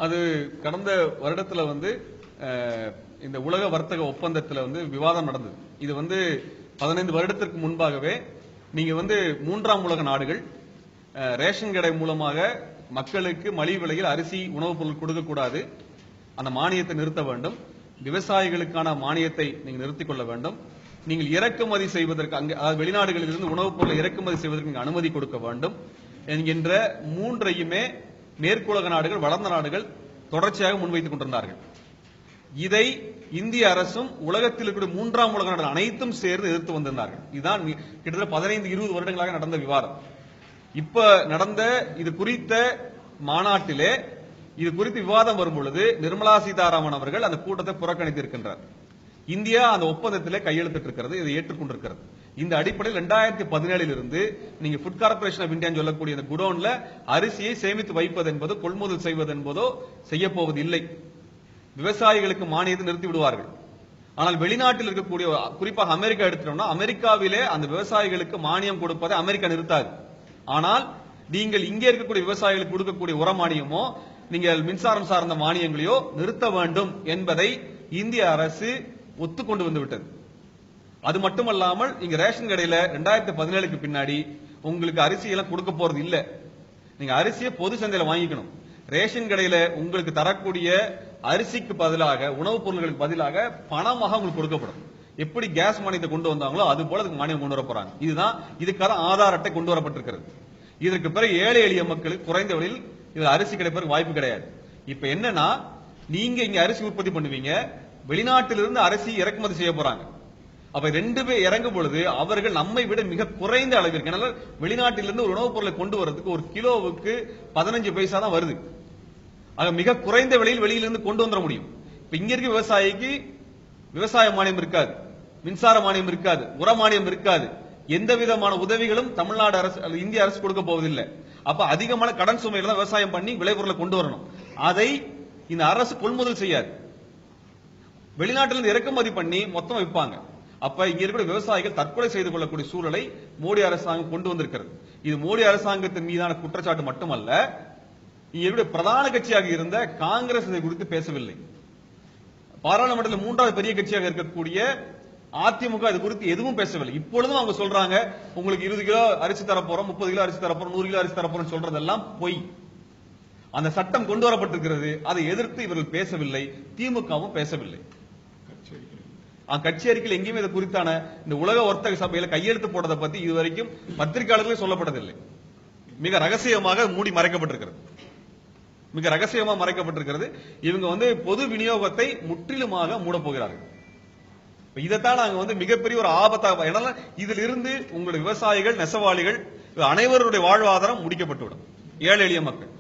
அது கடந்த வருடத்துல இந்த உலக வர்த்தக ஒப்பந்தத்துல விவாதம் நடந்தது. இது 15 வருடத்திற்கு முன்பாகவே நீங்க மூன்றாம் உலக நாடுகள் ரேஷன் கடை மூலமாக மக்களுக்கு மலிவு விலையில் அரிசி உணவுப் பொருள் கொடுக்கக்கூடாது, அந்த மானியத்தை நிறுத்த வேண்டும், விவசாயிகளுக்கான மானியத்தை நீங்கள் நிறுத்திக் கொள்ள வேண்டும், நீங்கள் இறக்குமதி செய்வதற்கு அதாவது வெளிநாடுகளில் இருந்து உணவுப் பொருளை இறக்குமதி செய்வதற்கு அனுமதி கொடுக்க வேண்டும் என்கின்ற மூன்றையுமே மேற்குலக நாடுகள் வளர்ந்த நாடுகள் தொடர்ச்சியாக முன்வைத்துக் கொண்டிருந்தார்கள். இதை இந்திய அரசும் உலகத்தில் இருக்கிற மூன்றாம் உலக நாடுகள் அனைத்தும் சேர்ந்து எதிர்த்து வந்திருந்தார்கள். இதுதான் கிட்டத்தட்ட 15-20 வருடங்களாக நடந்த விவாதம். இப்ப நடந்த இது குறித்த மாநாட்டிலே இது குறித்து விவாதம் வரும் பொழுது நிர்மலா சீதாராமன் அவர்கள் அந்த கூட்டத்தை புறக்கணித்திருக்கின்றார். இந்தியா அந்த ஒப்பந்தத்திலே கையெழுத்திட்டிருக்கிறது, இதை ஏற்றுக்கொண்டிருக்கிறது. இந்த அடிப்படையில் 2017 இருந்து நீங்க ஃபுட் கார்பரேஷன் ஆஃப் இந்தியா சொல்லக்கூடிய இந்த குடோன்ல அரிசியை சேமித்து வைப்பது என்பதோ கொள்முதல் செய்வது என்பதோ செய்ய போவது இல்லை. விவசாயிகளுக்கு மானியத்தை நிறுத்தி விடுவார்கள். ஆனால் வெளிநாட்டில் இருக்கக்கூடிய குறிப்பாக அமெரிக்கா எடுத்துட்டோம்னா அமெரிக்காவிலே அந்த விவசாயிகளுக்கு மானியம் கொடுப்பதை அமெரிக்கா நிறுத்தாது. ஆனால் நீங்கள் இங்கே இருக்கக்கூடிய விவசாயிகளுக்கு கொடுக்கக்கூடிய உர மானியமோ நீங்கள் மின்சாரம் சார்ந்த மானியங்களையோ நிறுத்த வேண்டும் என்பதை இந்திய அரசு ஒத்துக்கொண்டு வந்துவிட்டது. அது மட்டுமல்லாமல் இங்க ரேஷன் கடையில 2017க்கு பின்னாடி உங்களுக்கு அரிசி எல்லாம் கொடுக்க போறது இல்ல. நீங்க அரிசியை பொது சந்தையில வாங்கிக்கணும். ரேஷன் கடையில உங்களுக்கு தரக்கூடிய அரிசிக்கு பதிலாக உணவுப் பொருட்களுக்கு பதிலாக பணமாக உங்களுக்கு கொடுக்கப்படும். எப்படி கேஸ் மானியத்தை கொண்டு வந்தாங்களோ அது போல அதுக்கு மானியம் கொண்டு வர போறாங்க. இதுதான் இதுக்கான ஆதார் அட்டை கொண்டு வரப்பட்டிருக்கிறது. இதற்கு பிறகு ஏழை எளிய மக்களுக்கு குறைந்த விலையில் இதுல அரிசி கிடைப்பதற்கு வாய்ப்பு கிடையாது. இப்ப என்னன்னா நீங்க இங்க அரிசி உற்பத்தி பண்ணுவீங்க, வெளிநாட்டிலிருந்து அரிசி இறக்குமதி செய்ய போறாங்க. அப்ப ரெண்டு பேர் இறங்கும் பொழுது அவர்கள் நம்மை விட மிக குறைந்த அளவிற்கு, ஏன்னா வெளிநாட்டிலிருந்து ஒரு உணவுப் பொருளை கொண்டு வரதுக்கு ஒரு கிலோவுக்கு 15 பைசா தான் வருது. ஆக மிக குறைந்த விலையில் வெளியிலிருந்து கொண்டு வந்துட முடியும். இப்ப இங்க இருக்க விவசாயிக்கு விவசாய மானியம் இருக்காது, மின்சார மானியம் இருக்காது, உர மானியம் இருக்காது, எந்த விதமான உதவிகளும் தமிழ்நாடு அரசு இந்திய அரசு கொடுக்க போவதில்லை. அப்ப அதிகமான கடன் சுமையில தான் விவசாயம் பண்ணி விளைபொருளை கொண்டு வரணும். அதை இந்த அரசு கொள்முதல் செய்யாது, வெளிநாட்டிலிருந்து இறக்குமதி பண்ணி மொத்தம் விற்பாங்க. அப்ப இங்க இருக்கிற விவசாயிகள் தற்கொலை செய்து கொள்ளக்கூடிய சூழலை மோடி அரசாங்கம் கொண்டு வந்திருக்கிறது. இது மோடி அரசாங்கத்தின் மீதான குற்றச்சாட்டு மட்டுமல்ல, இங்க பிரதான கட்சியாக இருந்த காங்கிரஸ் இதை குறித்து பேசவில்லை. பாராளுமன்றத்தில் 3வது பெரிய கட்சியாக இருக்கக்கூடிய அதிமுக இது குறித்து எதுவும் பேசவில்லை. இப்பொழுதும் அவங்க சொல்றாங்க உங்களுக்கு 20 கிலோ அரிசி தரப்போறோம், 30 கிலோ அரிசி தரப்போறோம், 100 கிலோ அரிசி தரப்போறோம் சொல்றதெல்லாம் பொய். அந்த சட்டம் கொண்டு வரப்பட்டிருக்கிறது, அதை எதிர்த்து இவர்கள் பேசவில்லை, திமுகவும் பேசவில்லை. கட்சி அறிக்கையில் எங்கேயுமே இது குறித்தான இந்த உலக வர்த்தக சபையில கையெழுத்து போட்டதை பத்தி இதுவரைக்கும் பத்திரிகையாளர்களே சொல்லப்பட்டதில்லை. மிக ரகசியமாக மூடி மறைக்கப்பட்டிருக்கிறது, மிக ரகசியமாக மறைக்கப்பட்டிருக்கிறது. இவங்க பொது விநியோகத்தை முற்றிலுமாக மூட போகிறார்கள். இதைத்தான் நாங்க மிகப்பெரிய ஒரு ஆபத்தாக, ஏன்னா இதில் இருந்து உங்களுடைய விவசாயிகள், நெசவாளிகள் அனைவருடைய வாழ்வாதாரம் முடிக்கப்பட்டுவிடும், ஏழை எளிய மக்கள்.